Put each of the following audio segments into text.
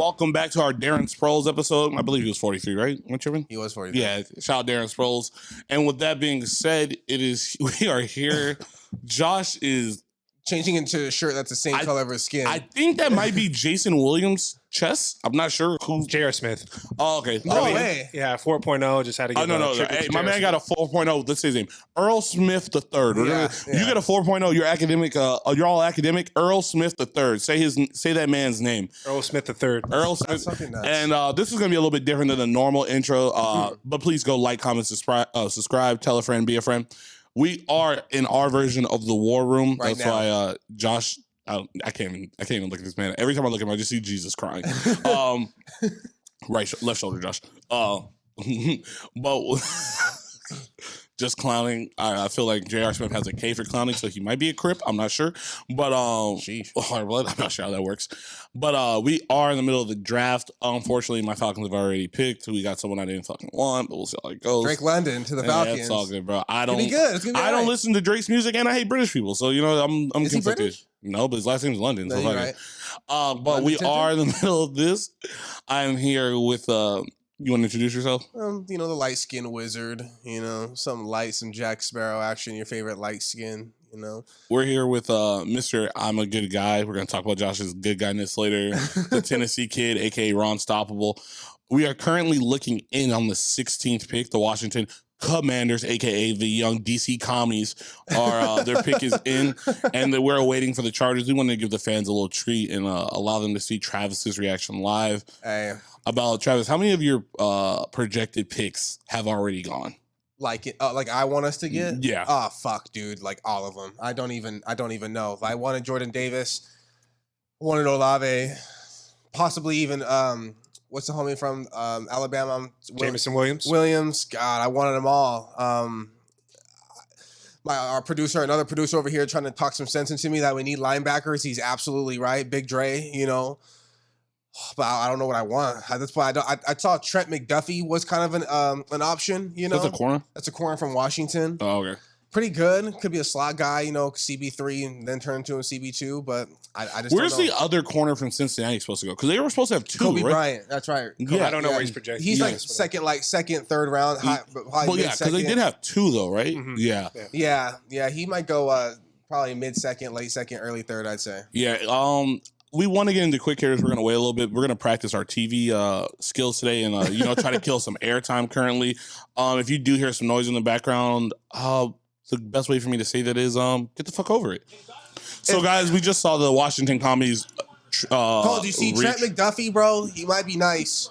welcome back to our Darren Sproles episode. I believe he was 43, right? Am I tripping? He was 43. Yeah, shout out Darren Sproles. And with that being said, we are here. Josh is changing into a shirt that's the same color of his skin. I think that might be Jason Williams' chest. I'm not sure who. J.R. Smith. Oh, okay. No way. Yeah, 4.0. Just had to get no. Hey, my man got a 4.0. Let's say his name. Earl Smith the third. Yeah. You get a 4.0. You're academic. You're all academic. Earl Smith the third. Say that man's name. Earl Smith the third. Earl Smith. And this is gonna be a little bit different than the normal intro. But please go like, comment, subscribe, tell a friend, be a friend. We are in our version of the War Room. Right That's now. why Josh. I can't even look at this man. Every time I look at him, I just see Jesus crying. Left shoulder, Josh. But just clowning. I feel like J.R. Smith has a K for clowning, so he might be a Crip. I'm not sure. But I'm not sure how that works. But we are in the middle of the draft. Unfortunately, my Falcons have already picked. We got someone I didn't fucking want, but we'll see how it goes. Drake London to the Falcons. It's all good, bro. I don't. It's gonna be good. It's gonna be I don't listen to Drake's music, and I hate British people. So I'm Is he conflicted. British? No, but his last name is London. No, So you're fuck right. it. But we are in the middle of this. I'm here with. You want to introduce yourself? The light skin wizard. Some Jack Sparrow action. Your favorite light skin. We're here with Mr. I'm a Good Guy. We're going to talk about Josh's good guyness later. The Tennessee kid, aka Ron Stoppable. We are currently looking in on the 16th pick. The Washington Commanders, aka the young DC commies, are their pick is in, and we're waiting for the Chargers. We want to give the fans a little treat and allow them to see Travis's reaction live. Hey. About Travis, how many of your projected picks have already gone? Like I want us to get? Yeah. Oh fuck, dude! Like all of them. I don't even know. I wanted Jordan Davis, wanted Olave, possibly even what's the homie from Alabama? Jameson Williams. God, I wanted them all. Our producer, another producer over here, trying to talk some sense into me that we need linebackers. He's absolutely right, Big Dre. But I don't know what I want. That's why I saw Trent McDuffie was kind of an option. That's a corner. That's a corner from Washington. Oh, okay. Pretty good. Could be a slot guy. CB3 and then turn into a CB2. But I just. Where's don't know. the other corner from Cincinnati supposed to go? Because they were supposed to have two. Kobe right? Bryant. That's right. Yeah. I don't know where he's projected. He's second, third round. Well, yeah, because they did have two though, right? Mm-hmm. Yeah. Yeah. He might go probably mid-second, late second, early third. I'd say. Yeah. We want to get into quick hitters. We're going to wait a little bit. We're going to practice our TV skills today and, try to kill some airtime currently. If you do hear some noise in the background, the best way for me to say that is get the fuck over it. So, guys, we just saw the Washington Commies. Did you see Trent McDuffie, bro? He might be nice.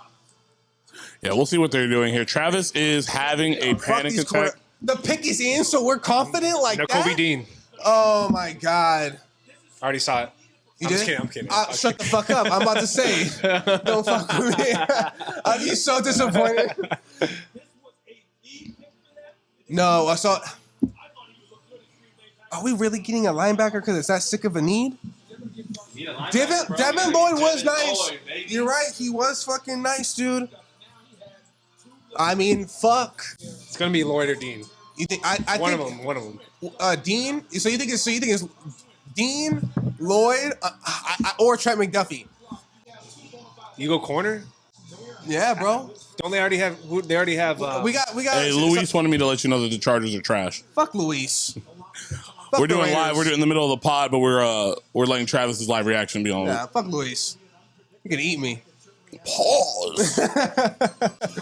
Yeah, we'll see what they're doing here. Travis is having a panic attack. The pick is in, so we're confident like that? Kobe Dean. Oh, my God. I already saw it. I'm kidding. Shut the fuck up. I'm about to say. Don't fuck with me. I'd be so disappointed. No, I saw. Are we really getting a linebacker because it's that sick of a need? Devin Lloyd was nice. You're right. He was fucking nice, dude. I mean, fuck. It's gonna be Lloyd or Dean. You think? I One think, of them. Dean. So you think it's Dean, Lloyd, or Trent McDuffie? You go corner? Yeah, bro. Don't they already have? We already have. We got. Hey, Luis wanted me to let you know that the Chargers are trash. Fuck Luis. We're doing live. We're in the middle of the pod, but we're letting Travis's live reaction be on. Yeah, fuck Luis. You're gonna eat me. Pause.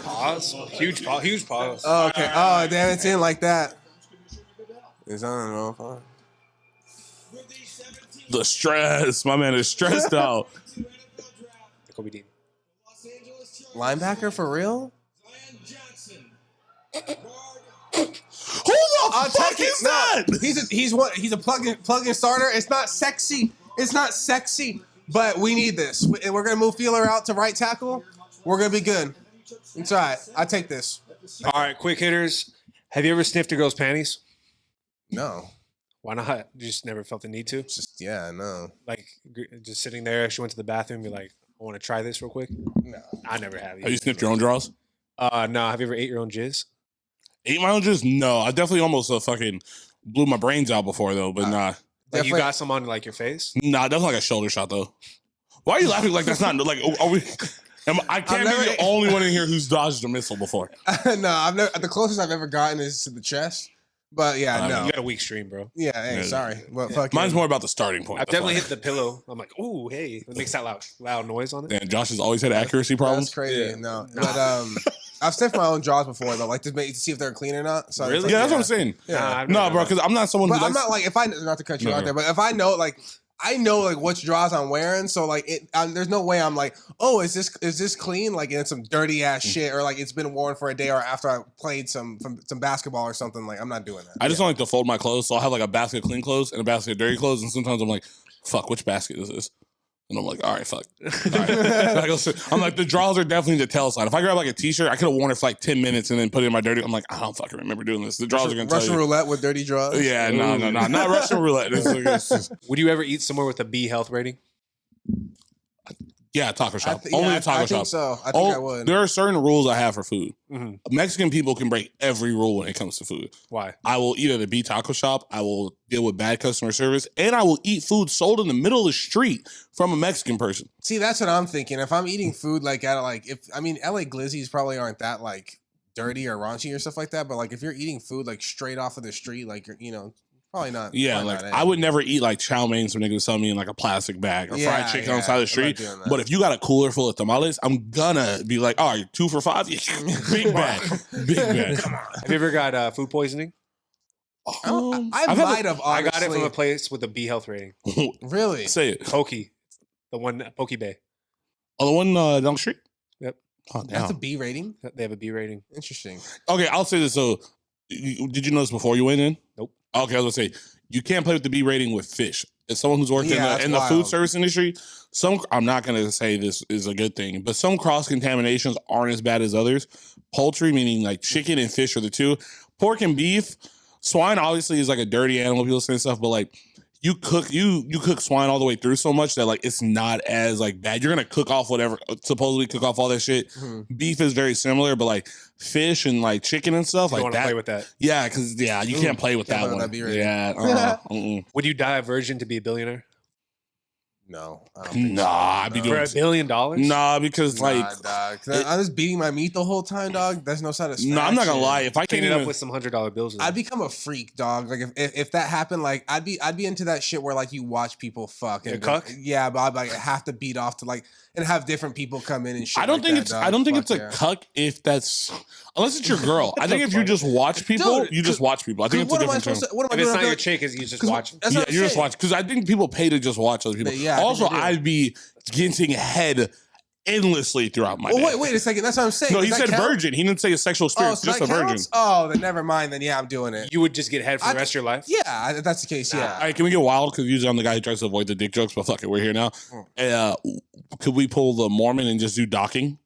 Pause. Huge pause. Oh, okay. Oh, damn, it's in like that. It's on, bro. The stress. My man is stressed out. Kobe Dean. Linebacker for real? Who the fuck is that? He's a plug-in starter. It's not sexy. But we need this. And we're gonna move Feeler out to right tackle. We're gonna be good. It's all right. I take this. All right, quick hitters. Have you ever sniffed a girl's panties? No. Why not? You just never felt the need to? No. Like, just sitting there, she went to the bathroom, you're like, I want to try this real quick? No. I never have. Have you sniffed your own draws? No. Have you ever ate your own jizz? Ate my own jizz? No. I definitely almost fucking blew my brains out before, though, but nah. Like, you got some on, like, your face? Nah, definitely like a shoulder shot, though. Why are you laughing like that's not like? Are we? I can't be the only one in here who's dodged a missile before. No, I've never. The closest I've ever gotten is to the chest. But yeah, no. You got a weak stream, bro. Yeah, hey, sorry. Well, fuck Mine's more about the starting point. I've definitely hit the pillow. I'm like, ooh, hey, it makes that loud noise on it. And Josh has always had accuracy problems. That's crazy. No, but I've sniffed my own jaws before though, like to see if they're clean or not. So Really? like, Yeah, that's what I'm saying. Yeah. No, bro, because I'm not someone. But who I'm not like if I not to cut you out there, but if I know like. I know like which draws I'm wearing, so like there's no way I'm like, oh, is this clean? Like it's some dirty ass shit, or like it's been worn for a day, or after I played some basketball or something. Like I'm not doing that. I just don't like to fold my clothes, so I'll have like a basket of clean clothes and a basket of dirty clothes, and sometimes I'm like, fuck, which basket is this? And I'm like, all right, fuck. All right. I'm like, the draws are definitely the tell sign. If I grab like a t-shirt, I could have worn it for like 10 minutes and then put it in my dirty. I'm like, I don't fucking remember doing this. The draws are going to tell you. Russian roulette with dirty draws? Yeah, no. Not Russian roulette. Would you ever eat somewhere with a B health rating? Yeah, taco shop. Only a taco shop. I think so. I think I would. There are certain rules I have for food. Mm-hmm. Mexican people can break every rule when it comes to food. Why? I will eat at a B taco shop. I will deal with bad customer service, and I will eat food sold in the middle of the street from a Mexican person. See, that's what I'm thinking. If I'm eating food like at LA glizzies probably aren't that like dirty or raunchy or stuff like that. But like if you're eating food like straight off of the street, like you're probably not. Yeah, probably like not I would never eat like chow mein some niggas sell me in like a plastic bag or fried chicken on the side of the street. But if you got a cooler full of tamales, I'm gonna be like, all right, 2 for $5? Yeah. Big bag. Big bag. Come on. Have you ever got food poisoning? I might have. I got it from a place with a B health rating. Really? Say it. Pokey. The one Poke Bay. Oh, the one down the street? Yep. Oh, damn. That's a B rating? They have a B rating. Interesting. Okay, I'll say this. So, did you know this before you went in? Nope. Okay, I was going to say, you can't play with the B rating with fish. As someone who's worked in the food service industry, I'm not going to say this is a good thing, but some cross-contaminations aren't as bad as others. Poultry, meaning like chicken and fish are the two. Pork and beef, swine obviously is like a dirty animal, people say stuff, but like you cook swine all the way through so much that like it's not as like bad. You're gonna cook off whatever, supposedly cook off all that shit. Mm-hmm. Beef is very similar, but like fish and like chicken and stuff you like that. Play with that, yeah, because you can't play with that one. Yeah, Would you die a virgin to be a billionaire? No. I'd be doing for $1 billion. Nah, because like dog. I'm just beating my meat the whole time, dog. There's no satisfaction. No, I'm not gonna lie. If I clean it up with some $100 bills, I'd become a freak, dog. Like if that happened, like I'd be into that shit where like you watch people fuck and cuck. Yeah, but I'd like have to beat off to like and have different people come in and shit. I don't think it's a cuck if that's unless it's your girl. I think if you just watch people, you just watch people. I think it's a different term. If it's not your chick, is you just watching. Yeah, you just watch because I think people pay to just watch other people. Yeah, also, I'd be getting head endlessly throughout my day. Wait a second. That's what I'm saying. No, he said virgin. He didn't say a sexual experience. Just a virgin. Oh, then never mind. Then yeah, I'm doing it. You would just get head for the rest of your life? Yeah, if that's the case. Yeah. All right, can we get wild? Because usually I'm the guy who tries to avoid the dick jokes, but fuck it, we're here now. Could we pull the Mormon and just do docking?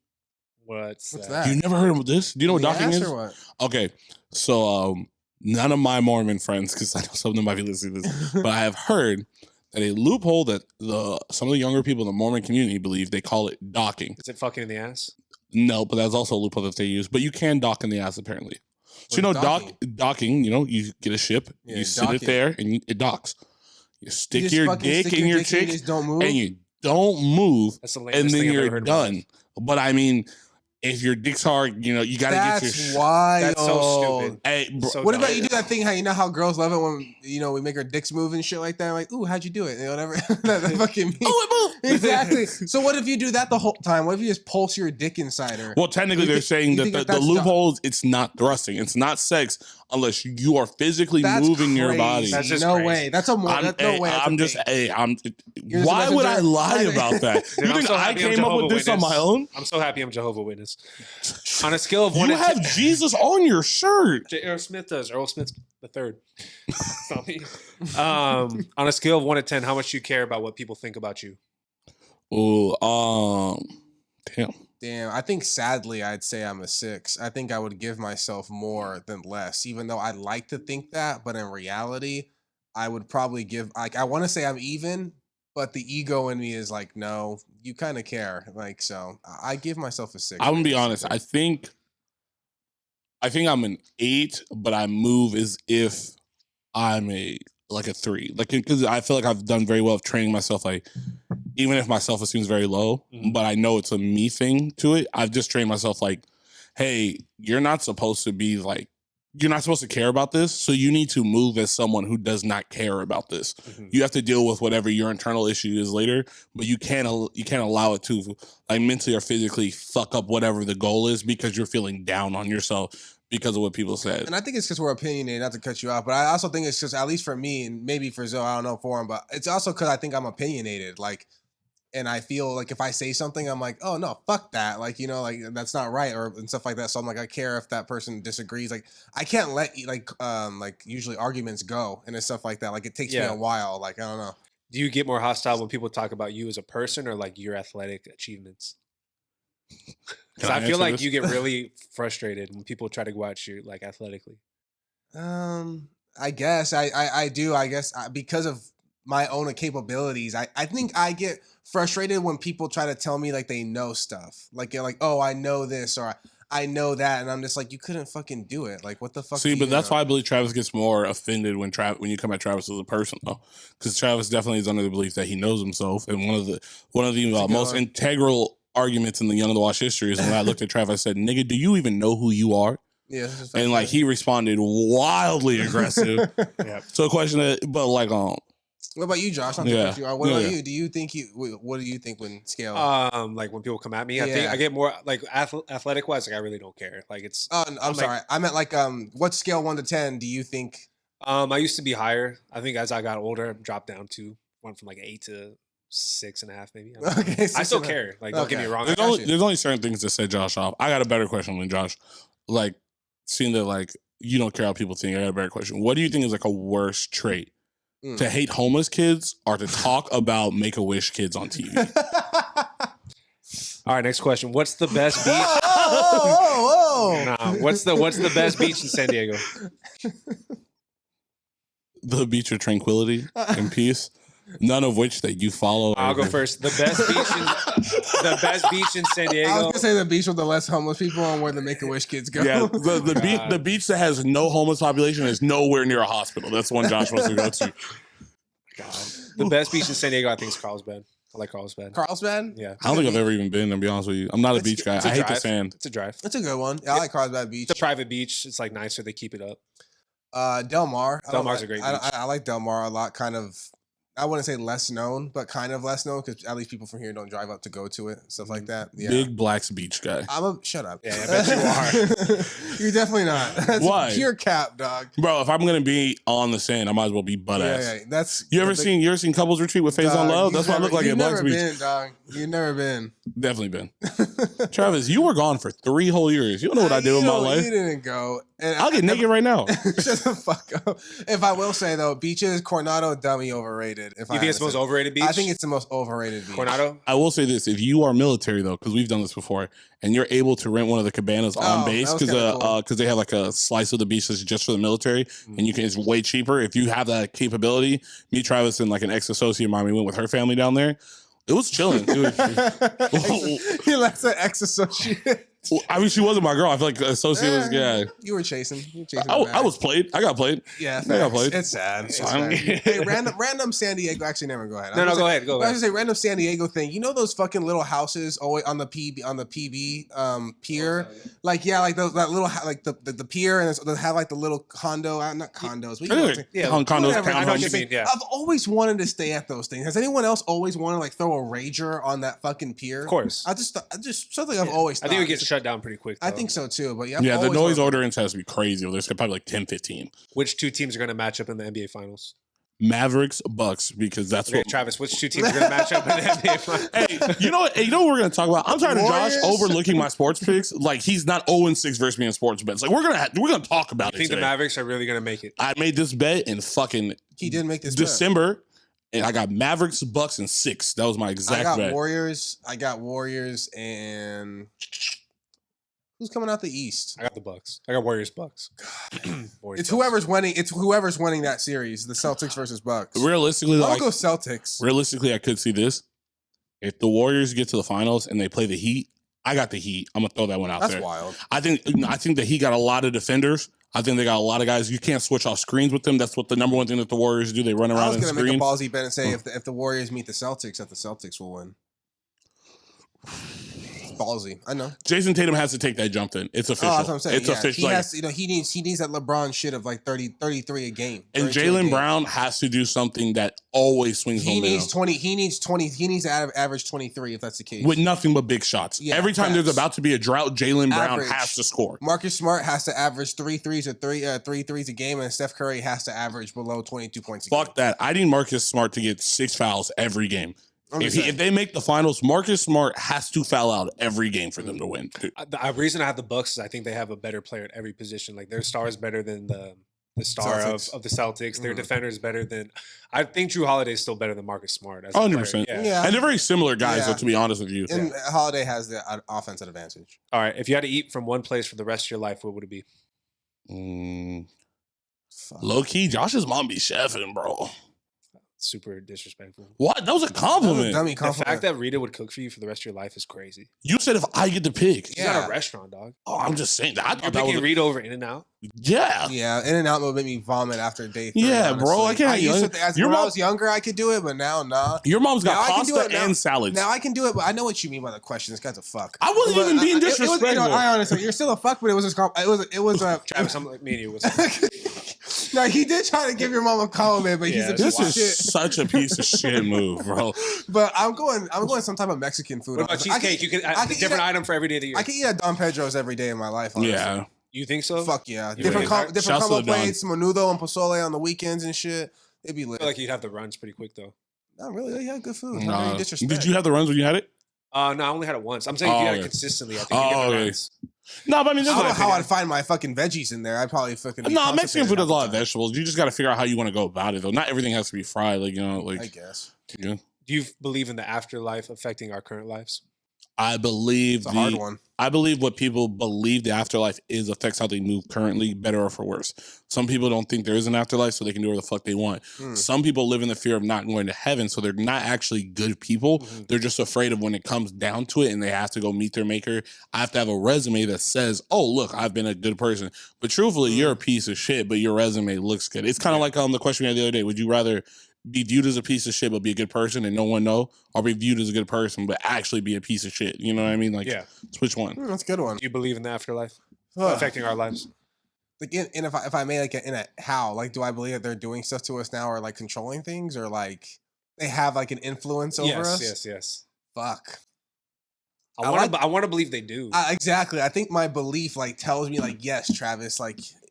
What's that? You never heard of this? Do you know what docking is? Or what? Okay, so none of my Mormon friends, because I know some of them might be listening to this, but I have heard that a loophole that some of the younger people in the Mormon community believe, they call it docking. Is it fucking in the ass? No, but that's also a loophole that they use. But you can dock in the ass apparently. So you know, docking. You know, you get a ship, you sit it there, and it docks. You stick your dick in your chick, and you don't move, and then you're done. But I mean, if your dick's hard, you know, you gotta get your. That's wild. That's so stupid. Hey, bro, so what about you do that thing? How you know how girls love it when we make our dicks move and shit like that? Like, ooh, how'd you do it? You know, whatever. that fucking means. Oh, it moved. Exactly. So what if you do that the whole time? What if you just pulse your dick inside her? Well, technically, they're saying that the loophole is it's not thrusting, it's not sex, unless you are physically moving your body. That's just no crazy. way. That's a more. No way. Why would I lie about that? Dude, you think I came up with this on my own? I'm so happy I'm Jehovah's Witness. On a scale of 1 you to have Jesus on your shirt. Earl Smith does. Earl Smith the third. It's not me. On a scale of 1 to 10, how much do you care about what people think about you? Oh, Damn, I think sadly I'd say I'm a 6. I think I would give myself more than less, even though I'd like to think that, but in reality, I would probably give I want to say I'm even, but the ego in me is like, no, you kind of care. Like, so I give myself a 6. I'm gonna be honest. I think I'm an 8, but I move as if I'm a like a 3. Like, because I feel like I've done very well of training myself. Like, even if my self-esteem is very low, but I know it's a me thing to it, I've just trained myself like, hey, you're not supposed to be like, you're not supposed to care about this. So you need to move as someone who does not care about this. You have to deal with whatever your internal issue is later, but you can't allow it to like mentally or physically fuck up whatever the goal is because you're feeling down on yourself because of what people said. And I think it's because we're opinionated, not to cut you off, but I also think it's just, at least for me, and maybe for Zoe, I don't know for him, but it's also because I think I'm opinionated. Like, and I feel like if I say something, I'm like, oh no, fuck that. Like, you know, like that's not right or and stuff like that. So I'm like, I care if that person disagrees. Like, I can't let like usually arguments go and stuff like that. Like it takes me a while. Like, I don't know. Do you get more hostile when people talk about you as a person or like your athletic achievements? Because I feel like you get really frustrated when people try to go at you like athletically. I guess I do. I guess because of my own capabilities, I think I get frustrated when people try to tell me like they know stuff. Like they're like, oh, I know this or I know that, and I'm just like, you couldn't fucking do it. Like, what the fuck? See, but that's why I believe Travis gets more offended when you come at Travis as a person, though, because Travis definitely is under the belief that he knows himself, and one of the most integral arguments in the Young of the Watch history is when I looked at Travis, I said, "Nigga, do you even know who you are?" Yeah, and like he responded wildly aggressive. So, a question, but like, what about you, Josh? What about you? Do you think what do you think when scale? Like when people come at me, I think I get more like athletic wise. Like I really don't care. Like it's. I'm sorry. I meant like what scale 1 to 10 do you think? I used to be higher. I think as I got older, I dropped down to went from like 8 to 6.5 maybe. Okay, I still care. Like don't get me wrong. There's only certain things that set Josh off. I got a better question than Josh. Like seeing that like you don't care how people think. I got a better question. What do you think is like a worse trait? To hate homeless kids or to talk about Make-A-Wish kids on TV? All right, next question. What's the best beach? Whoa. Nah, what's the best beach in San Diego? The beach of tranquility and peace. None of which that you follow. I'll go first. The best beach in San Diego. I was gonna say the beach with the less homeless people and where the Make-A-Wish kids go. Yeah, the beach that has no homeless population is nowhere near a hospital. That's one Josh wants to go to. God, the best beach in San Diego, I think, is Carlsbad. I like Carlsbad. Carlsbad? Yeah. I don't think I've ever even been, to be honest with you. I'm not a beach guy. I hate the sand. It's a drive. It's a good one. Yeah, I like Carlsbad Beach. It's a private beach. It's like nicer. They keep it up. Del Mar. Del Mar's a great beach. I like Del Mar a lot. Kind of, I wouldn't say less known, but kind of less known because at least people from here don't drive up to go to it. Stuff like that. Yeah. Big Blacks beach guy. Shut up. Yeah, I bet you are. You're definitely not. That's Why? Pure cap, dog. Bro, if I'm gonna be on the sand, I might as well be butt ass. Yeah, that's. You ever seen Couples Retreat with Phase on Love? That's what I look like at Blacks Beach. Been, dog. You've never been. Definitely been. Travis, you were gone for 3 whole years. You don't know what I did with my life. You didn't go. And I'll get naked right now. Shut the fuck up. If I will say though, beaches, Coronado, dummy overrated. You think it's the most overrated beach? I think it's the most overrated beach. Coronado? I will say this: if you are military though, because we've done this before, and you're able to rent one of the cabanas on base because they have like a slice of the beach that's just for the military, and it's way cheaper. If you have that capability, me, Travis, and like an ex-associate of mine, we went with her family down there. It was chilling. He likes an ex-associate. I mean, she wasn't my girl. I feel like associate was You were chasing. I was played. I got played. Yeah, I got played. It's sad. Hey, random San Diego. Actually, never go ahead. No, go ahead. Go ahead. I was gonna say random San Diego thing. You know those fucking little houses always on the PB pier, like that little like the pier, and they have like the little condo, not condos, but condos. I know what you mean. Yeah, I've always wanted to stay at those things. Has anyone else always wanted to like throw a rager on that fucking pier? Of course. I just something I've always thought. I think it gets shut down pretty quick. Though. I think so too, but the noise ordinance has to be crazy. There's probably like 10, 15. Which 2 teams are going to match up in the NBA Finals? Mavericks, Bucks, because that's what Travis. Which 2 teams are going to match up in the NBA Finals? Hey, you know what we're going to talk about? I'm tired of Josh overlooking my sports picks. Like he's not 0-6 versus me in sports bets. Like we're gonna talk about it. I think the Mavericks are really going to make it. I made this bet in fucking he did make this December. Bet. And I got Mavericks, Bucks, and 6. That was my exact bet. I got Warriors, and who's coming out the East? I got the Bucks. I got Warriors, Bucks. It's whoever's winning. It's whoever's winning that series. The Celtics versus Bucks. Realistically, I'll go Celtics. Realistically, I could see this. If the Warriors get to the finals and they play the Heat, I got the Heat. I'm gonna throw that one out there. That's wild. I think the Heat got a lot of defenders. I think they got a lot of guys. You can't switch off screens with them. That's what the number one thing that the Warriors do. They run around and screen. I was going to make a ballsy bet and say if the Warriors meet the Celtics, that the Celtics will win. Ballsy, I know. Jason Tatum has to take that jump in. It's official. That's what I'm saying. It's official. He needs that LeBron shit of like 33 a game. And Jaylen Brown has to do something that always swings home. He needs to average 23 if that's the case. With nothing but big shots. Yeah, every time there's about to be a drought, Jaylen Brown has to score. Marcus Smart has to average three threes a game, and Steph Curry has to average below 22 points a game. Fuck that. I need Marcus Smart to get 6 fouls every game. If they make the finals, Marcus Smart has to foul out every game for them to win. The reason I have the Bucks is I think they have a better player at every position. Like their star is better than the star of the Celtics. Their defender is better than. I think Drew Holiday is still better than Marcus Smart. 100%. Yeah. And they're very similar guys, though, to be honest with you. And Holiday has the offensive advantage. All right. If you had to eat from one place for the rest of your life, what would it be? Low key, Josh's mom be chefing, bro. Super disrespectful. What? That was a compliment. Dummy compliment. The fact that Rita would cook for you for the rest of your life is crazy. You said if I get to pick. She's not a restaurant, dog. Oh, I'm just saying that. You're picking Rita over In-N-Out? Yeah. Yeah, In-N-Out will make me vomit after day 3. Yeah, honestly. bro. I can't. When I was younger, I could do it, but now, nah. Your mom's got pasta and salads. Now I can do it, but I know what you mean by the question. This guy's a fuck. I wasn't even being disrespectful. I honestly, you're still a fuck, but it was Travis, I'm like me and you. No, he did try to give your mom a compliment, but he's a piece of shit. This is such a piece of shit move, bro. But I'm going some type of Mexican food. What about cheesecake? You can a different item for every day of the year. I can eat at Don Pedro's every day in my life. Honestly. Yeah. You think so? Fuck yeah. Different combo plates, menudo and pozole on the weekends and shit. It'd be lit. I feel like you'd have the runs pretty quick though. Not really. You had good food. No. Did you have the runs when you had it? No, I only had it once. I'm saying if you had it consistently, I think you get the runs. No, but I mean, I don't know how I'd find my fucking veggies in there. I'd probably fucking. No, Mexican food has a lot of vegetables. You just got to figure out how you want to go about it, though. Not everything has to be fried, I guess. Yeah. Do you believe in the afterlife affecting our current lives? I believe it's a hard one. I believe what people believe the afterlife is affects how they move currently, better or for worse. Some people don't think there is an afterlife, so they can do whatever the fuck they want. Some people live in the fear of not going to heaven, so they're not actually good people. They're just afraid of when it comes down to it and they have to go meet their maker. I have to have a resume that says, oh, look, I've been a good person. But truthfully, you're a piece of shit, but your resume looks good. It's kind of like the question we had the other day. Would you rather be viewed as a piece of shit but be a good person and no one know, or be viewed as a good person but actually be a piece of shit? You know what I mean? It's which one? That's a good one. Do you believe in the afterlife affecting our lives? Like, and if I may, how, do I believe that they're doing stuff to us now, or like controlling things, or like they have like an influence over us? Yes. Fuck. I want to believe they do. Exactly. I think my belief tells me yes, Travis,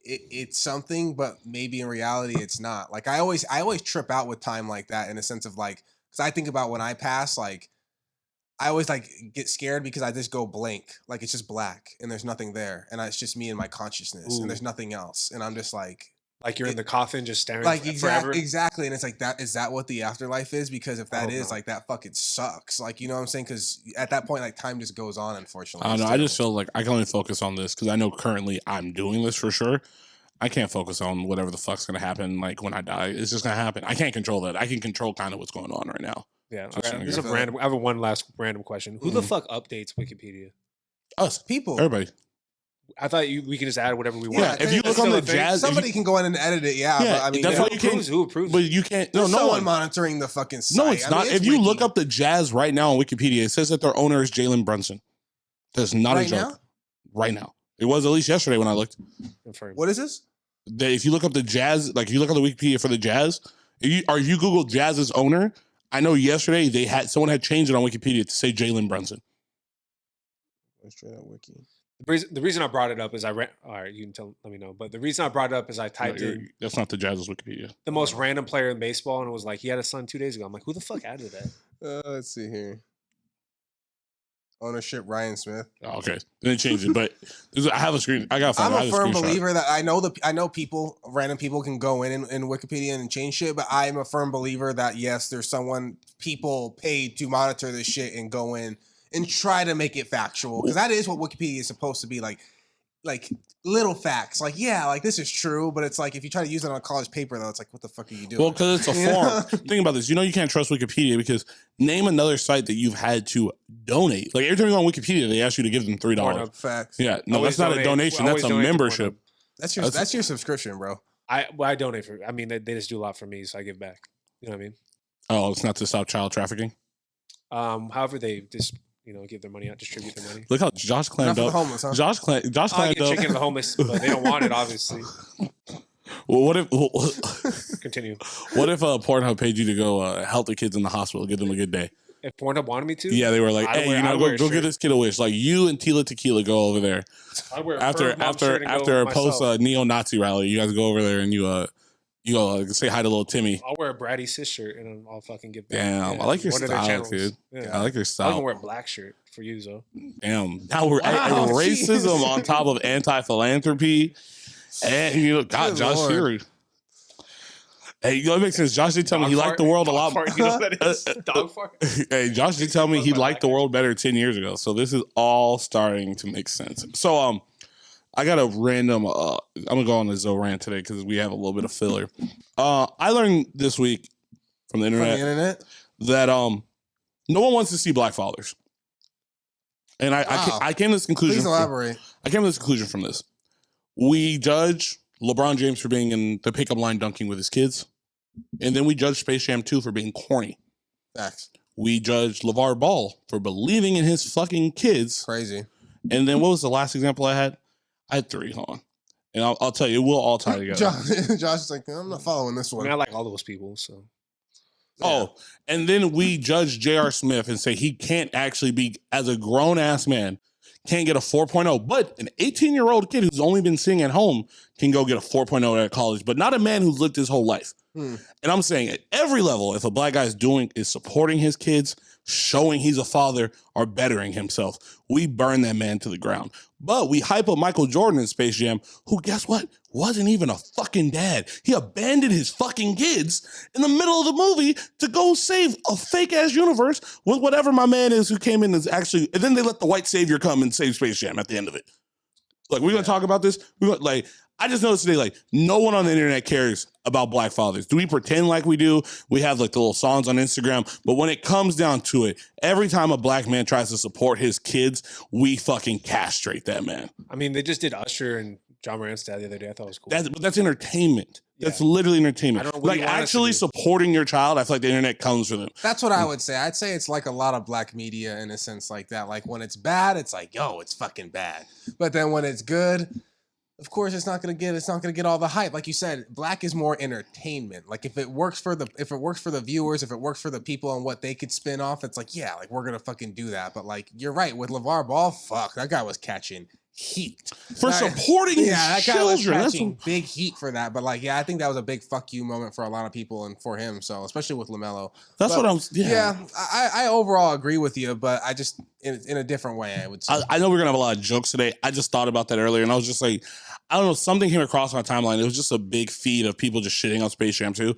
it's something, but maybe in reality it's not. Like I always trip out with time like that, in a sense of because I think about when I pass, I always get scared because I just go blank. It's just black and there's nothing there. And it's just me and my consciousness. Ooh. And there's nothing else. And I'm just like you're in the coffin just staring forever. Exactly. And it's is that what the afterlife is? Because if that is that fucking sucks. You know what I'm saying? Because at that point, time just goes on, unfortunately. I don't know. I just feel like I can only focus on this because I know currently I'm doing this for sure. I can't focus on whatever the fuck's going to happen when I die. It's just going to happen. I can't control that. I can control kind of what's going on right now. Yeah. Okay. This is random. I have one last random question. Who the fuck updates Wikipedia? Us. People. Everybody. I thought we can just add whatever we want. Yeah, if you look on the Jazz, somebody can go in and edit it. Yeah, but I mean, that's why you can't. Who approves? But you can't. No one monitoring the fucking site. No, it's not. If you look up the Jazz right now on Wikipedia, it says that their owner is Jalen Brunson. That's not a joke. Right now, it was at least yesterday when I looked. What is this? If you look up the Jazz, if you look on the Wikipedia for the Jazz, if you Google Jazz's owner, I know yesterday someone had changed it on Wikipedia to say Jalen Brunson. Straight out wiki. The reason I brought it up is all right, you can let me know. But the reason I brought it up is I typed in. That's not the Jazz's Wikipedia. The most random player in baseball, and it was he had a son 2 days ago. I'm like, who the fuck added that? Let's see here. Ownership, Ryan Smith. Oh, okay, then change it. But I have a screen. I'm a firm believer that I know people, random people can go in Wikipedia and change shit. But I'm a firm believer that yes, there's people paid to monitor this shit and go in and try to make it factual, because that is what Wikipedia is supposed to be, like little facts. This is true, but it's if you try to use it on a college paper, though, it's what the fuck are you doing? Well, because it's a form. Think about this. You can't trust Wikipedia because name another site that you've had to donate. Every time you go on Wikipedia, they ask you to give them $3. Facts. Yeah, no, that's not a donation. That's a membership. That's your subscription, bro. I donate for. I mean, they just do a lot for me, so I give back. You know what I mean? Oh, it's not to stop child trafficking. However, they just give their money out, distribute their money. Look how Josh clammed up. Homeless, huh? Josh clammed up. Chicken to the homeless, but they don't want it, obviously. Well, what if? Continue. What if Pornhub paid you to go help the kids in the hospital, give them a good day? If Pornhub wanted me to, yeah, they were like, "Hey, go get this kid a wish." Like you and Tila Tequila go over there after a post neo-Nazi rally. You guys go over there and you go say hi to little Timmy. I'll wear a Bratty Sis shirt and I'll fucking get back. Damn, I like your style, dude. Yeah. I like your style. I'm gonna wear a black shirt for you, though. Damn, now we're racism on top of anti-philanthropy, and God, Josh here. Hey, it makes sense. Josh did tell me he liked the world a lot. You know what that is? Dog fart. Hey, Josh did tell me he liked the world better 10 years ago. So this is all starting to make sense. So I got a random. I'm gonna go on the Zoe rant today because we have a little bit of filler. I learned this week from the internet that no one wants to see black fathers, and I came to this conclusion. Please elaborate. I came to this conclusion from this. We judge LeBron James for being in the pickup line dunking with his kids. And then we judge Space Jam 2 for being corny. Facts. We judge LeVar Ball for believing in his fucking kids. Crazy. And then what was the last example I had? I had 3. Hold on. And I'll tell you, we'll all tie together. Josh is like, I'm not following this one. I mean, I like all those people, so. Yeah. Oh, and then we judge J.R. Smith and say he can't actually be, as a grown-ass man, can't get a 4.0, but an 18-year-old kid who's only been sitting at home can go get a 4.0 at college, but not a man who's lived his whole life. And I'm saying at every level, if a black guy is supporting his kids, showing he's a father, or bettering himself, we burn that man to the ground. But we hype up Michael Jordan in Space Jam, who, guess what, wasn't even a fucking dad. He abandoned his fucking kids in the middle of the movie to go save a fake-ass universe with whatever my man is who came in as actually, and then they let the white savior come and save Space Jam at the end of it. Like, we're going to talk about this. I just noticed today, like, no one on the internet cares about black fathers. Do we pretend like we do? We have, like, the little songs on Instagram. But when it comes down to it, every time a black man tries to support his kids, we fucking castrate that man. I mean, they just did Usher and John Moran's dad the other day. I thought it was cool. That's entertainment. Yeah. That's literally entertainment. I don't know what like, actually supporting your child, I feel like the internet comes for them. That's what I would say. I'd say it's like a lot of black media in a sense like that. Like, when it's bad, it's like, yo, it's fucking bad. But then when it's good, of course, it's not gonna get all the hype. Like you said, black is more entertainment. Like, if it works for the viewers, if it works for the people and what they could spin off, it's like, yeah, like, we're gonna fucking do that. But like, you're right, with LeVar Ball, fuck, that guy was catching heat for supporting his that guy children. Was catching big heat for that. But like, yeah, I think that was a big fuck you moment for a lot of people and for him. So especially with LaMelo. I overall agree with you, but I just in a different way, I would say. I know we're gonna have a lot of jokes today. I just thought about that earlier, and I was just like, I don't know, something came across my timeline. It was just a big feed of people just shitting on Space Jam 2.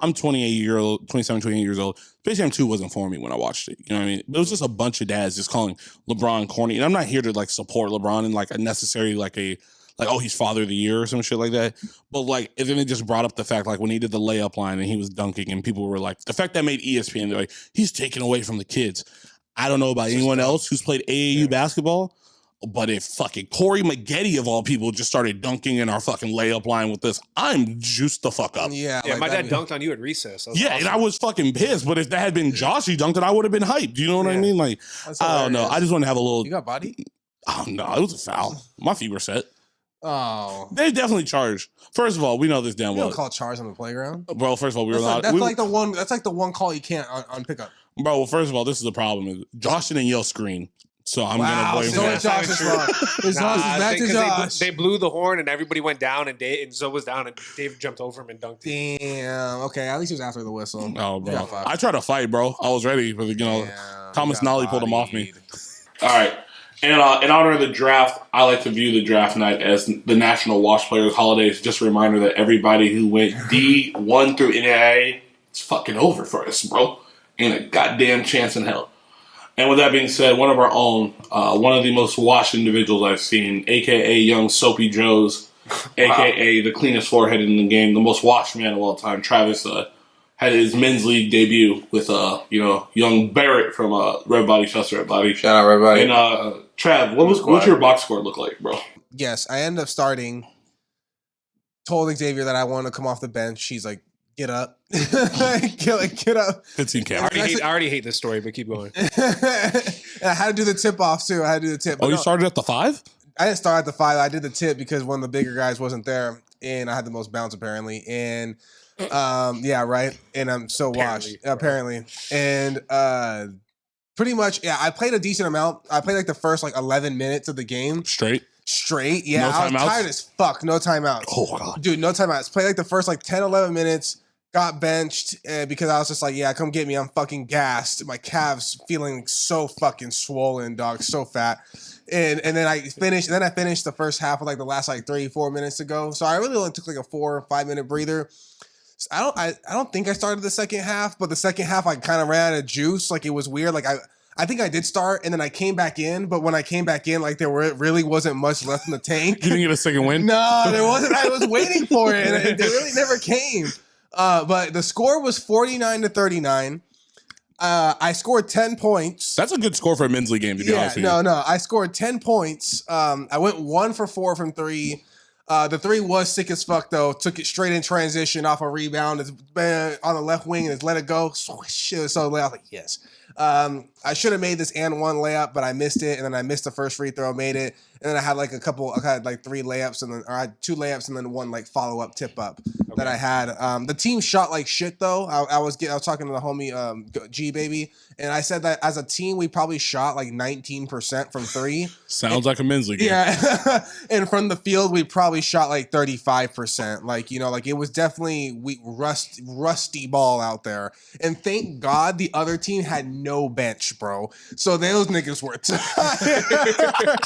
I'm 27, 28 years old. Space Jam 2 wasn't for me when I watched it. You know what I mean? It was just a bunch of dads just calling LeBron corny. And I'm not here to like support LeBron in like a necessary oh, he's father of the year or some shit like that. But like, and then it just brought up the fact, like when he did the layup line and he was dunking and people were like, the fact that made ESPN, they're like, he's taken away from the kids. I don't know about anyone else who's played AAU basketball, but if fucking Corey Maggette of all people just started dunking in our fucking layup line with this, I'm juiced the fuck up. Yeah, like my dad dunked on you at recess. Yeah, awesome. And I was fucking pissed. But if that had been Josh, he dunked it, I would have been hyped. You know what I mean? Like, I don't know. I just want to have a little. You got body? Oh no, it was a foul. My feet were set. Oh, they definitely charged. First of all, we know this damn well. You don't call charge on the playground, bro. First of all, we were allowed. That's like the one call you can't on pickup, bro. Well, first of all, this is the problem. Is Josh didn't yell screen. So I'm gonna blame him. Josh's fault. Back to Josh. They blew the horn and everybody went down and Zoe was down and Dave jumped over him and dunked. Damn. Okay, at least he was after the whistle. Oh, bro. I tried to fight, bro. I was ready, but Thomas Nolly pulled him off me. All right. And in honor of the draft, I like to view the draft night as the National Wash Players Holiday. It's just a reminder that everybody who went D1 through NAIA, it's fucking over for us, bro. Ain't a goddamn chance in hell. And with that being said, one of our own, one of the most washed individuals I've seen, a.k.a. Young Soapy Joe's, a.k.a. the cleanest forehead in the game, the most washed man of all time, Travis, had his men's league debut with, young Barrett from Red Body. Shouts to Red Body. Shout out Red Body. And Trav, what's your box score look like, bro? Yes, I ended up starting told Xavier that I wanted to come off the bench. He's like, get up. get up. Good team cap. I already hate this story, but keep going. And I had to do the tip off too. I had to do the tip. Oh, you started at the 5? I didn't start at the 5. I did the tip because one of the bigger guys wasn't there, and I had the most bounce apparently. And yeah, right. And I'm so washed apparently. And pretty much, yeah. I played a decent amount. I played like the first like 11 minutes of the game straight. Yeah, no I was tired as fuck. No timeouts. Oh god, dude, no timeouts. Played like the first like 10, 11 minutes. Got benched because I was just like, yeah, come get me. I'm fucking gassed. My calves feeling so fucking swollen, dog. So fat. And then I finished. Then I finished the first half of like the last like 3-4 minutes ago. So I really only took like a 4 or 5 minute breather. So I don't think I started the second half, but the second half I kind of ran out of juice. Like it was weird. Like I think I did start, and then I came back in. But when I came back in, like really wasn't much left in the tank. You didn't get a second win? No, there wasn't. I was waiting for it, and it really never came. But the score was 49-39. I scored 10 points. That's a good score for a men's league game, to be honest with you. No. I scored 10 points. I went 1 for 4 from 3. The 3 was sick as fuck, though. Took it straight in transition off a rebound. It's on the left wing and it's let it go. Swish. It was so late. I was like, yes. I should have made this and 1 layup, but I missed it. And then I missed the first free throw, made it. And then I had like I had like 3 layups I had 2 layups and then 1 like follow up tip up that I had. The team shot like shit though. I was talking to the homie G baby, and I said that as a team we probably shot like 19% from 3. Sounds like a men's league game. Yeah, and from the field we probably shot like 35%. Like like it was definitely rusty ball out there. And thank God the other team had no bench, bro. So those niggas were tired.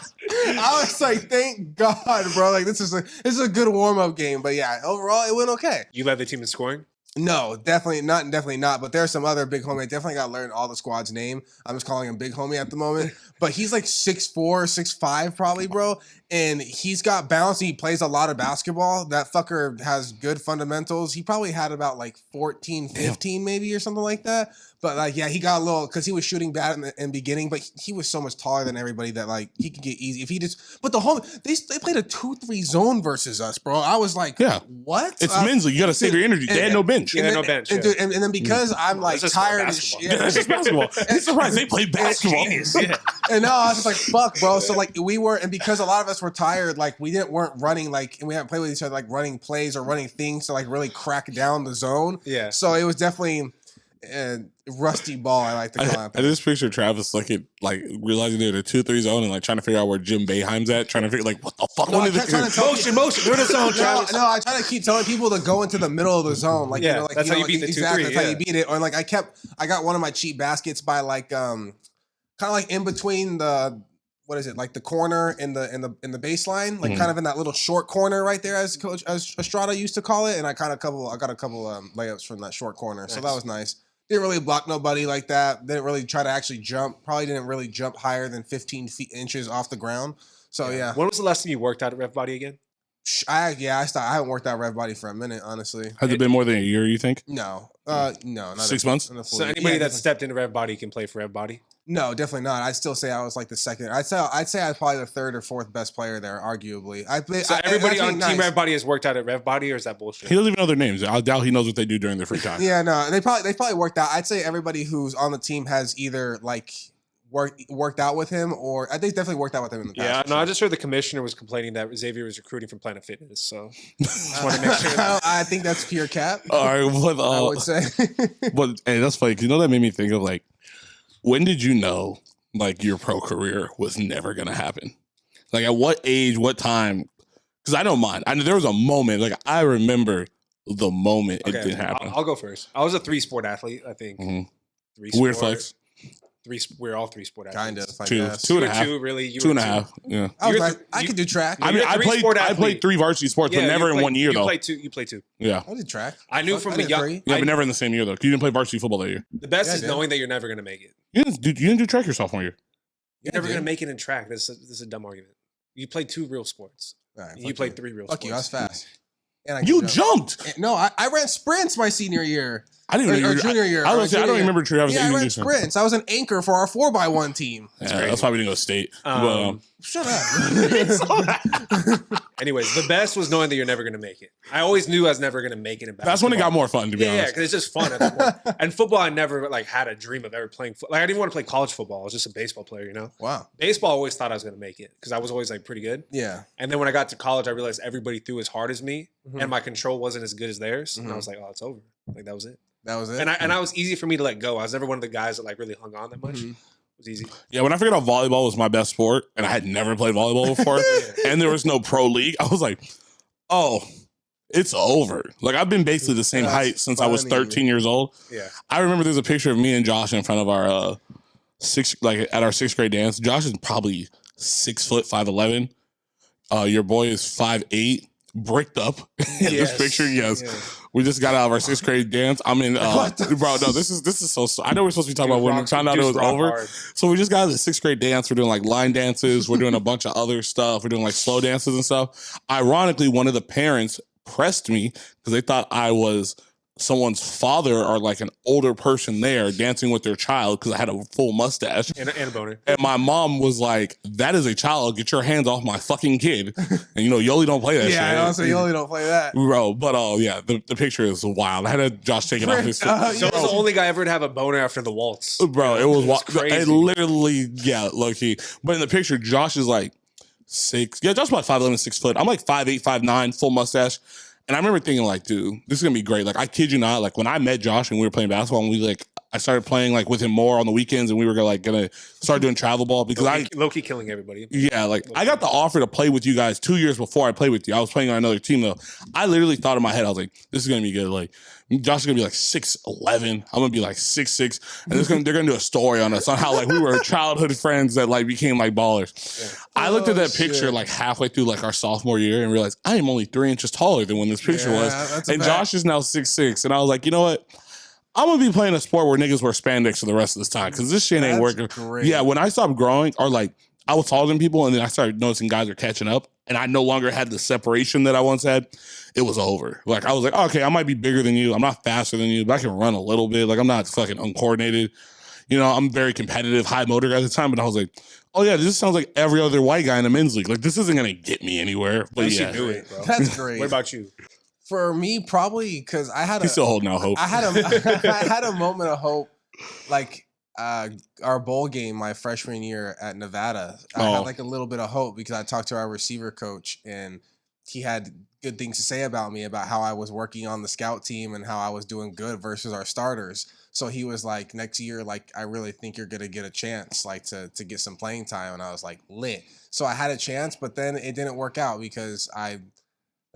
I was like, thank God, bro. Like this is a good warm up game. But yeah, overall it went okay. You led the team in scoring? No, definitely not. But there's some other big homie. I definitely got to learn all the squad's name. I'm just calling him big homie at the moment. But he's like 6'4", 6'5", probably, bro. And he's got bounce. He plays a lot of basketball. That fucker has good fundamentals. He probably had about like 14, 15 maybe or something like that. But like, yeah, he got a little because he was shooting bad in the beginning. But he was so much taller than everybody that like he could get easy if he just. But the whole they played a 2-3 zone versus us, bro. I was like, what? It's men's league. You got to save your energy. They had no bench. Yeah, no bench. And then because I'm like tired as shit. Yeah, it's just basketball. I'm surprised they played basketball. And no, I was just like, fuck, bro. So like and because a lot of us were tired, like we weren't running and we haven't played with each other like running plays or running things to like really crack down the zone. Yeah. So it was definitely rusty ball. I like to call it. I just picture Travis like realizing they're in a 2-3 zone and like trying to figure out where Jim Boeheim's at, trying to figure like what the fuck. Motion. We're the zone, Travis. No, I try to keep telling people to go into the middle of the zone. Like that's how you beat the 2-3. Exactly, that's how you beat it. Or like I got one of my cheap baskets by like kind of like in between the. What is it like the corner in the baseline, like kind of in that little short corner right there, as Estrada used to call it, and I got a couple layups from that short corner, so that was nice. Didn't really block nobody like that. Didn't really try to actually jump. Probably didn't really jump higher than 15 inches off the ground. So yeah. When was the last time you worked out at Rev Body again? I haven't worked out Rev Body for a minute, honestly. Has it been more than a year? You think? No, not 6 months. So anybody that stepped into Rev Body can play for Rev Body. No, definitely not. I'd still say I was like the second. I'd say I was probably the 3rd or 4th best player there, arguably. Everybody on Team Rev Body has worked out at Rev Body, or is that bullshit? He doesn't even know their names. I doubt he knows what they do during their free time. Yeah, no, they probably worked out. I'd say everybody who's on the team has either like worked out with him, or I think definitely worked out with him in the past. Yeah, no, I just heard the commissioner was complaining that Xavier was recruiting from Planet Fitness, so just want to make sure. I think that's pure cap. All right, I would say. But hey, that's funny. You know, that made me think of like, when did you know like your pro career was never gonna happen? Like at what age, what time? Because I know mine. I know there was a moment. Like I remember the moment it didn't happen. I'll go first. I was a 3-sport athlete. I think. Mm-hmm. Weird flex. We're all 3-sport athletes. Kind of. Two and a half. Really? 2.5. Yeah. I could do track. I played 3 varsity sports, but never in 1 year though. You played 2. Yeah. I did track. I knew from the young. Yeah, but never in the same year though. You didn't play varsity football that year. The best is knowing that you're never gonna make it. You didn't do track your sophomore year. You're never gonna make it in track. This is a dumb argument. You played 2 real sports. Right, you played 3 real sports. Fuck you. I was fast. And you jumped. No, I ran sprints my senior year. I didn't even junior year. I don't remember Travis. Yeah, I ran sprints. I was an anchor for our 4x1 team. That's why we didn't go state. Shut up. Anyways, the best was knowing that you're never going to make it. I always knew I was never going to make it in basketball. That's when it got more fun, to be honest. Yeah, because it's just fun at that point. And football, I never like had a dream of ever playing. Like I didn't want to play college football. I was just a baseball player, you know. Wow. Baseball, I always thought I was going to make it because I was always like pretty good. Yeah. And then when I got to college, I realized everybody threw as hard as me, and my control wasn't as good as theirs. And I was like, oh, it's over. Like that was it. That was it. And I was easy for me to let go. I was never one of the guys that like really hung on that much. It was easy. Yeah, when I figured out volleyball was my best sport, and I had never played volleyball before, and there was no pro league, I was like, oh, it's over. Like I've been basically the same height since I was 13 years old. Yeah. I remember there's a picture of me and Josh in front of our at our sixth grade dance. Josh is probably 6 foot 5'11". Your boy is 5'8", bricked up in this picture. Yes. Yeah. We just got out of our sixth grade dance. I'm in, bro. No, this is so. I know we're supposed to be talking about when we found out it was over. Hard. So we just got out of the sixth grade dance. We're doing like line dances. We're doing a bunch of other stuff. We're doing like slow dances and stuff. Ironically, one of the parents pressed me because they thought I was someone's father or like an older person there dancing with their child because I had a full mustache and a boner. And my mom was like, "That is a child. Get your hands off my fucking kid." And you know, Yoli don't play that shit. Yeah, I Yoli don't play that, bro. But yeah, the picture is wild. I had Josh taking off his. So I was the only guy ever to have a boner after the waltz, bro. It was crazy. It literally, low key. But in the picture, Josh is like 6. Yeah, Josh about 5'11", 6 foot. I'm like 5'8", 5'9", full mustache. And I remember thinking, like, dude, this is going to be great. Like, I kid you not, like, when I met Josh and we were playing basketball and I started playing, like, with him more on the weekends and we were, going to start doing travel ball because low-key killing everybody. Yeah, like, I got the offer to play with you guys 2 years before I played with you. I was playing on another team, though. I literally thought in my head, I was like, this is going to be good. Like, Josh is going to be, like, 6'11". I'm going to be, like, 6'6". And they're going to do a story on us on how, like, we were childhood friends that, like, became, like, ballers. Yeah. I looked at that picture, like, halfway through, like, our sophomore year and realized I am only 3 inches taller than when this picture was. And Josh is now 6'6". And I was like, you know what? I'm going to be playing a sport where niggas wear spandex for the rest of this time because this shit ain't working. Great. Yeah, when I stopped growing, or, like, I was taller than people and then I started noticing guys are catching up and I no longer had the separation that I once had, it was over. Like, I was like, okay, I might be bigger than you. I'm not faster than you, but I can run a little bit. Like, I'm not fucking uncoordinated. You know, I'm very competitive, high motor at the time, but I was like, oh yeah, this sounds like every other white guy in the men's league. Like, this isn't going to get me anywhere. But yeah. Do it, bro. That's great. What about you? For me, probably because I had He's still holding out hope. I had a moment of hope, like our bowl game my freshman year at Nevada. I had like a little bit of hope because I talked to our receiver coach and he had good things to say about me, about how I was working on the scout team and how I was doing good versus our starters. So he was like, next year, like, I really think you're going to get a chance, like, to get some playing time. And I was like, lit. So I had a chance, but then it didn't work out because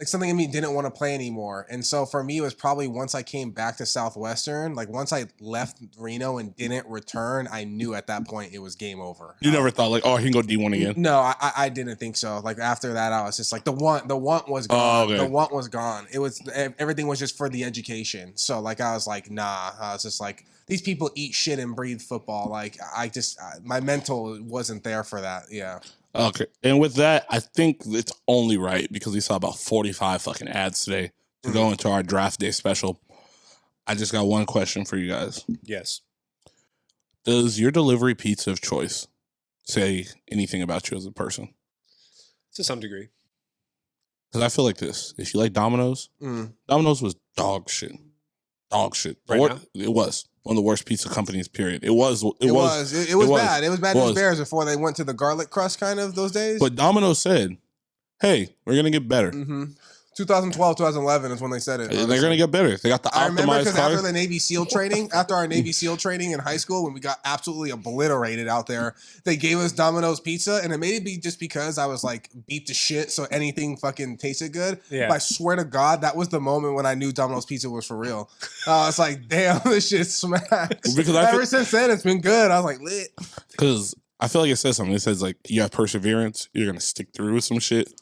something in me didn't want to play anymore. And so for me, it was probably once I came back to Southwestern, like once I left Reno and didn't return, I knew at that point it was game over. You never thought like, oh, he can go D1 again? No, I didn't think so. Like after that, I was just like, the want was gone. The want was gone. It was, everything was just for the education. So like, I was like, nah, I was just like, these people eat shit and breathe football. Like my mental wasn't there for that. Yeah. Okay. And with that, I think it's only right because we saw about 45 fucking ads today to go into our draft day special. I just got one question for you guys. Yes. Does your delivery pizza of choice say anything about you as a person? To some degree. Because I feel like this. If you like Domino's, Domino's was dog shit. Dog shit. Right now? It was. One of the worst pizza companies, period. It was bad. It was bad. It was bad news bears before they went to the garlic crust kind of those days. But Domino's said, hey, we're going to get better. 2012, 2011 is when they said it. Honestly. They're going to get better. They got the optimized I remember because after the Navy SEAL training, after our Navy SEAL training in high school, when we got absolutely obliterated out there, they gave us Domino's pizza, and it made it be just because I was like beat to shit, so anything fucking tasted good. Yeah. But I swear to God, that was the moment when I knew Domino's pizza was for real. I was like, damn, this shit smacks. Because ever since then, it's been good. I was like, lit. Because I feel like it says something. It says like, you have perseverance. You're going to stick through with some shit.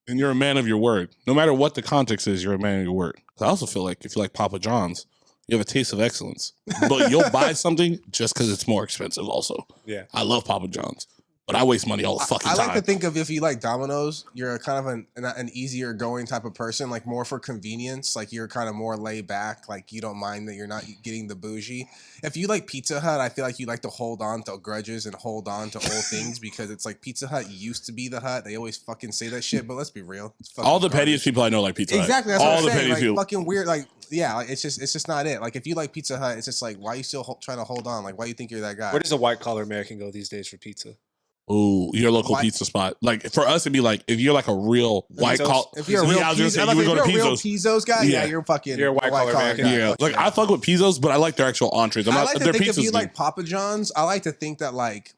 And you're a man of your word. No matter what the context is, you're a man of your word. I also feel like if you like Papa John's, you have a taste of excellence. But you'll buy something just because it's more expensive also. Yeah. I love Papa John's. but I waste money all the fucking time. I like to think of if you like Domino's, you're kind of an easier going type of person, like more for convenience. Like you're kind of more laid back. Like you don't mind that you're not getting the bougie. If you like Pizza Hut, I feel like you like to hold on to grudges and hold on to old things because it's like Pizza Hut used to be the Hut. They always fucking say that shit, but let's be real. All the pettiest people I know like Pizza Hut. Exactly. That's all what I'm the saying. pettiest Like, people. fucking weird. Like, yeah, like, it's just not it. Like if you like Pizza Hut, it's just like, why are you still trying to hold on? Like, why do you think you're that guy? Where does a white collar American go these days for pizza? Ooh, your local pizza spot. Like for us, it'd be like if you're like a real white collar. If you're a real Pizzo's guy, yeah, you're You're a white collar American. guy. Yeah, like I fuck with Pizzo's, but I like their actual entrees. I like to think if you like Papa John's, I like to think that like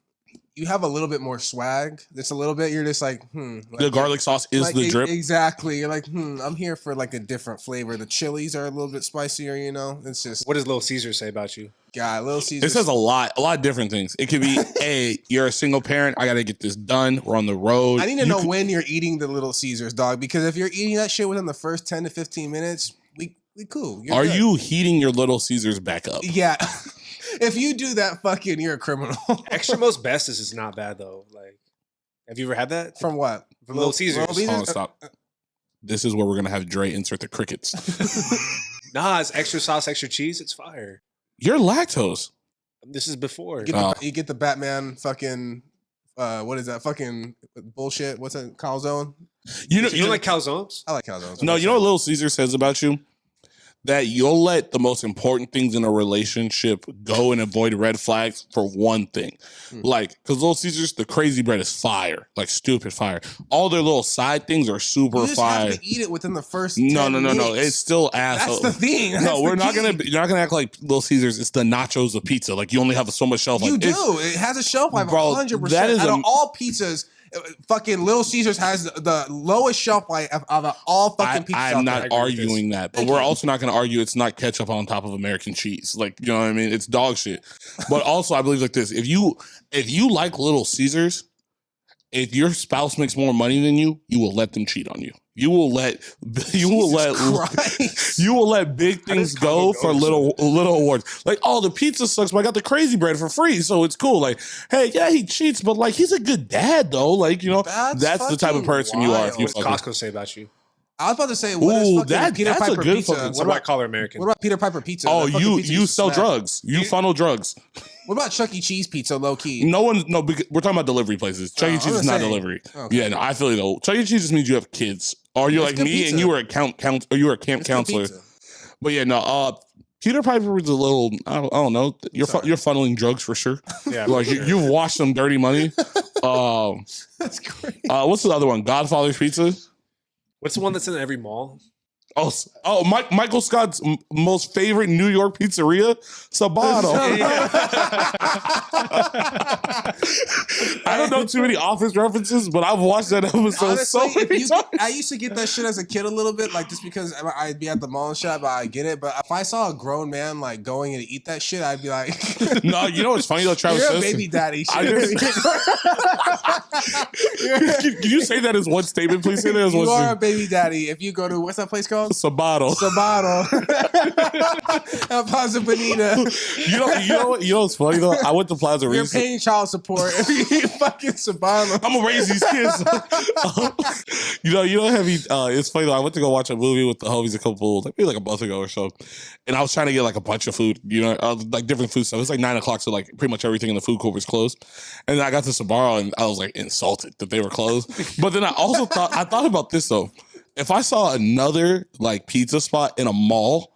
you have a little bit more swag. Just a little bit. You're just like, the garlic sauce is like, the drip. Exactly. You're like, I'm here for like a different flavor. The chilies are a little bit spicier, you know? It's just. What does Little Caesar say about you? God, Little Caesar. It says a lot of different things. It could be, hey, you're a single parent. I got to get this done. We're on the road. I need to know when you're eating the Little Caesars, dog, because if you're eating that shit within the first 10 to 15 minutes, we cool. Are you heating your Little Caesars back up? Yeah. If you do that, fucking, you're a criminal. Extra most bestest is not bad though. Like, have you ever had that? From what? From Little Caesars. Oh, stop. This is where we're gonna have Dre insert the crickets. Nah, it's extra sauce, extra cheese. It's fire. You're lactose. This is before. You get the Batman fucking. What is that fucking bullshit? What's that? Calzone? You don't like calzones? I like calzones. No, you know what Little Caesar says about you? That you'll let the most important things in a relationship go and avoid red flags for one thing. Like, because Little Caesars, the crazy bread is fire. Like, stupid fire. All their little side things are super you just fire. have to eat it within the first No. 10 minutes. It's still asshole. That's the thing. That's no, we're not key. you're not gonna act like Little Caesars. It's the nachos of pizza. Like, you only have so much shelf life. You do. It has a shelf life of Bro, 100%. that is Out of all pizzas, fucking Little Caesars has the lowest shelf life of all fucking pizzas. I'm not arguing that, but we're also not going to argue it's not ketchup on top of American cheese. Like, you know what I mean? It's dog shit. But also, I believe like this: if you like Little Caesars, if your spouse makes more money than you will let them cheat on you. You will let big things go for little awards. Like, oh, the pizza sucks, but I got the crazy bread for free, so it's cool. Like, hey, yeah, he cheats, but like he's a good dad though. Like, you know, that's the type of person you are. If you what does Costco say about you? I was about to say, what is fucking Peter Piper a good pizza? fucking. It's a white collar American. What about Peter Piper pizza? Oh, you sell drugs. You funnel drugs. What about Chuck E. Cheese pizza, low key? Because we're talking about delivery places. Chuck E. Cheese is not delivery. Okay. Yeah, no, I feel you though. Chuck E. Cheese just means you have kids, or you're like me pizza. And you were a camp counselor. But yeah, no. Peter Piper is a little. I don't know. You're funneling drugs for sure. Yeah, like sure. you've washed some dirty money. That's great. What's the other one? Godfather's Pizza. What's the one that's in every mall? Oh, Michael Scott's most favorite New York pizzeria, Sabato. I don't know too many Office references, but I've watched that episode Honestly, so many times. I used to get that shit as a kid a little bit, like just because I'd be at the mall and shit, but I get it. But if I saw a grown man like going and eat that shit, I'd be like, no, you know what's funny though, Travis? You're a baby daddy. Shit. Can you say that as one statement, please? Say that as one statement. You are a baby daddy if you go to, what's that place called? Sabato. Plaza Bonita. You know what's funny though? I went to Plaza You're recently. paying child support if you eat fucking Sabato. I'm gonna raise these kids. you know, heavy. It's funny though. I went to go watch a movie with the homies maybe like a month ago or so, and I was trying to get like a bunch of food, you know, like different food stuff. It's like 9:00, so like pretty much everything in the food court was closed. And then I got to Sabato and I was like insulted that they were closed. But then I also thought about this though. If I saw another like pizza spot in a mall,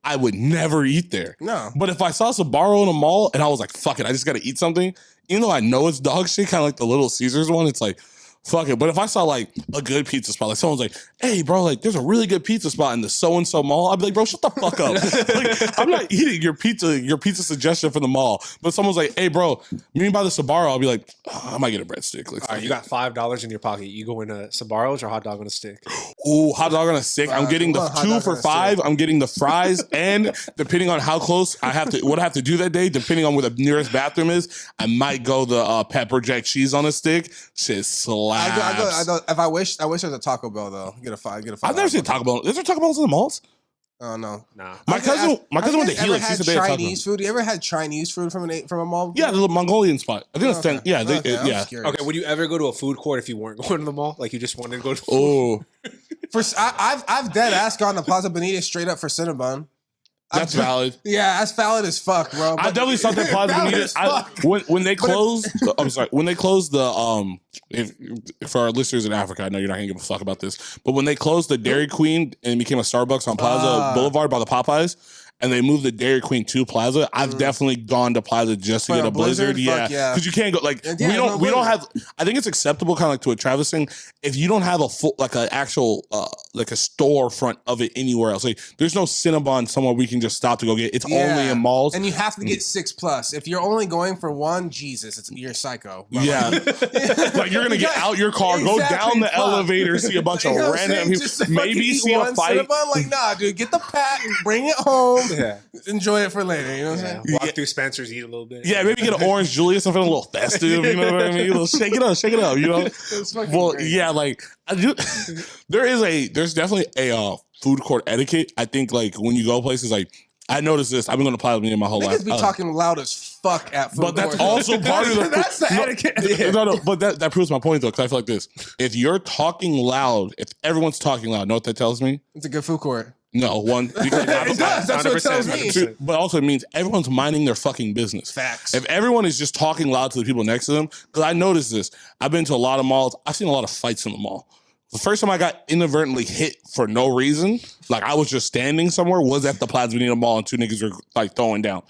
I would never eat there. No. But if I saw Sabato in a mall and I was like, fuck it, I just got to eat something, even though I know it's dog shit, kind of like the Little Caesars one, it's like, fuck it. But if I saw like a good pizza spot, like someone's like, hey, bro, like there's a really good pizza spot in the so-and-so mall, I'd be like, bro, shut the fuck up. Like, I'm not eating your pizza suggestion from the mall. But someone's like, hey, bro, meet me by the Sabato, I'll be like, I might get a breadstick. Like, all right, you got $5 in your pocket. You go in a Sabaro's or hot dog on a stick? Ooh, hot dog on a stick. I'm getting the 2 for $5. I'm getting the fries, and depending on how close what I have to do that day, depending on where the nearest bathroom is, I might go the pepper jack cheese on a stick. Shit slaps. I wish there was a Taco Bell though. Get a five. I've never seen Taco Bell. Is there Taco Bells in the malls? Oh no, Nah. My cousin went to Helix. He said they had Chinese food. You ever had Chinese food from a mall? Yeah, the Mongolian spot. I think Okay. that's Okay, would you ever go to a food court if you weren't going to the mall? Like you just wanted to go to food? I've dead ass gone to Plaza Bonita straight up for Cinnabon. That's valid. Yeah, that's valid as fuck, bro. I definitely saw that Plaza Bonita. When they closed, I'm sorry. When they closed the for our listeners in Africa, I know you're not gonna give a fuck about this, but when they closed the Dairy Queen and it became a Starbucks on Plaza Boulevard by the Popeyes, and they moved the Dairy Queen to Plaza, I've definitely gone to Plaza just to get a Blizzard. Yeah, because you can't go we don't have. I think it's acceptable, kind of like to a Travis thing. If you don't have a full an actual like a storefront of it anywhere else, like there's no Cinnabon somewhere we can just stop to go get. It's only in malls, and you have to get 6+. If you're only going for one, Jesus, you're psycho. But yeah, like you're gonna get out your car, go down the elevator, see a bunch of random people, maybe see a fight. Cinnabon? Like, nah, dude, get the pack, bring it home. Yeah. Enjoy it for later. You know what I'm saying? Walk through Spencer's, eat a little bit. Yeah, maybe get an Orange Julius, something a little festive. You know what I mean? A little shake it up. You know. Well, great. Yeah, like I do. There's definitely a food court etiquette. I think like when you go places like. I noticed this. I've been going to Plaza Bonita my whole life. Niggas be talking loud as fuck at food But that's also part of the... That's the etiquette. No, but that proves my point, though, because I feel like this. If you're talking loud, if everyone's talking loud, know what that tells me? It's a good food court. No, one. It does. That's what it tells me. But also it means everyone's minding their fucking business. Facts. If everyone is just talking loud to the people next to them, because I noticed this. I've been to a lot of malls. I've seen a lot of fights in the mall. The first time I got inadvertently hit for no reason, like I was just standing somewhere, was at the Plaza Bonita Mall and two niggas were like throwing down.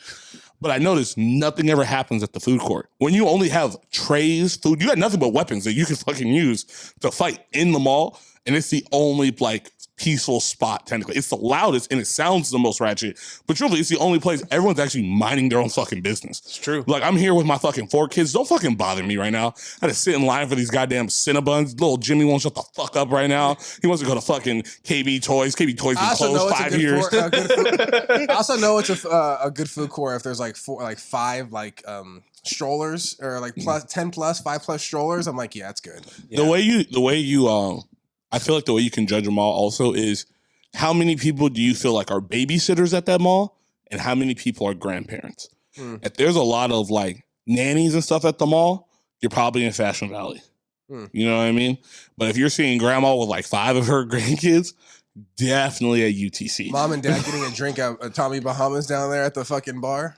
But I noticed nothing ever happens at the food court. When you only have trays, food, you got nothing but weapons that you can fucking use to fight in the mall. And it's the only like peaceful spot, technically. It's the loudest and it sounds the most ratchet. But truly, it's the only place everyone's actually minding their own fucking business. It's true. Like, I'm here with my fucking 4 kids. Don't fucking bother me right now. I had to sit in line for these goddamn Cinnabons. Little Jimmy won't shut the fuck up right now. He wants to go to fucking KB Toys. KB Toys been closed 5 years. I also know it's a good food court if there's like 5 strollers or like 10+, 5+ strollers. I'm like, yeah, it's good. Yeah. The way you I feel like the way you can judge a mall also is how many people do you feel like are babysitters at that mall and how many people are grandparents. If there's a lot of like nannies and stuff at the mall, you're probably in Fashion Valley. You know what I mean? But if you're seeing grandma with like 5 of her grandkids, definitely at UTC. Mom and dad getting a drink at Tommy Bahamas down there at the fucking bar.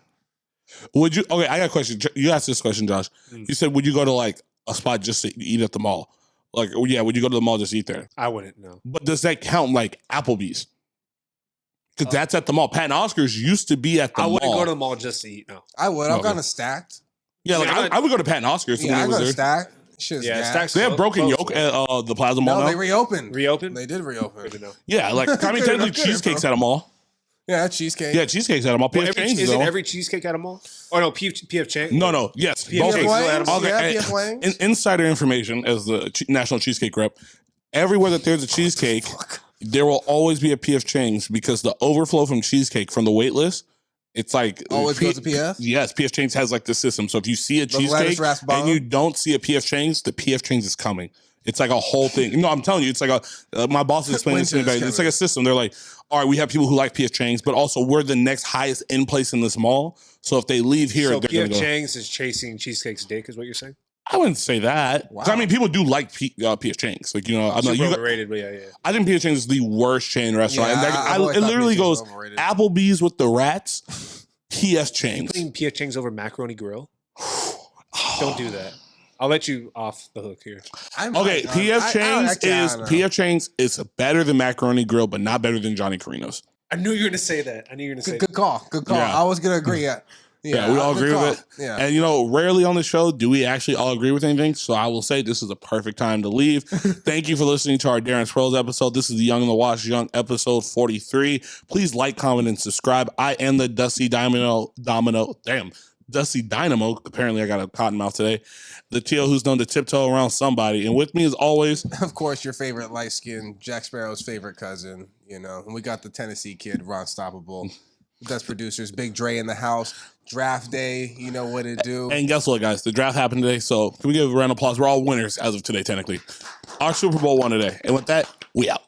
Would you? Okay, I got a question. You asked this question, Josh. You said, would you go to like a spot just to eat at the mall? Like, yeah, would you go to the mall just to eat there? I wouldn't, no. But does that count like Applebee's? Because that's at the mall. Pat and Oscar's used to be at the mall. I wouldn't go to the mall just to eat, no. I would. I've gone to Stacked. Yeah, like I would go to Pat and Oscar's. Yeah, I go to Stacked. Stacked. They have Broken Yolk at the Plaza Mall now. They reopened. Reopened? They did reopen. Yeah, like, I mean, technically Cheesecake's at a mall. Yeah, cheesecake. Yeah, Cheesecake's at a mall. PF Chang's is it every cheesecake at a mall? Oh, no, PF Chang's? No, yes. PF Wang's? Insider information as the National Cheesecake rep. Everywhere that there's a cheesecake, there will always be a PF Chang's because the overflow from cheesecake from the wait list, it's like... Always goes to PF? Yes, PF Chang's has like the system. So if you see a cheesecake and you don't see a PF Chang's, the PF Chang's is coming. It's like a whole thing. No, I'm telling you, it's like my boss is explaining this to me. It's like a system. They're like, all right, we have people who like PF Chang's, but also we're the next highest end place in this mall. So if they leave here, so PF Chang's is chasing Cheesecake's dick, is what you're saying? I wouldn't say that. Wow. I mean, people do like PF Chang's. Like, you know, I'm super overrated, but yeah. I think PF Chang's is the worst chain restaurant. Yeah, and it literally goes Applebee's with the rats, PF Chang's. Are you putting PF Chang's over Macaroni Grill? Don't do that. I'll let you off the hook here. PF Chang's is better than Macaroni Grill, but not better than Johnny Carino's. I knew you were going to say that. Good call. Yeah. I was going to agree. Yeah, we all agree with it. Yeah. And, you know, rarely on the show do we actually all agree with anything. So I will say this is a perfect time to leave. Thank you for listening to our Darren Sproles episode. This is the Young and the Wash Young episode 43. Please like, comment, and subscribe. I am the Dusty Dynamo. Dusty Dynamo. Apparently I got a cotton mouth today. The Tio who's known to tiptoe around somebody. And with me as always, of course, your favorite light skin, Jack Sparrow's favorite cousin, you know. And we got the Tennessee kid, Ron Stoppable. Best producers, Big Dre in the house. Draft day, you know what it do. And guess what, guys? The draft happened today, so can we give a round of applause? We're all winners as of today, technically. Our Super Bowl won today. And with that, we out.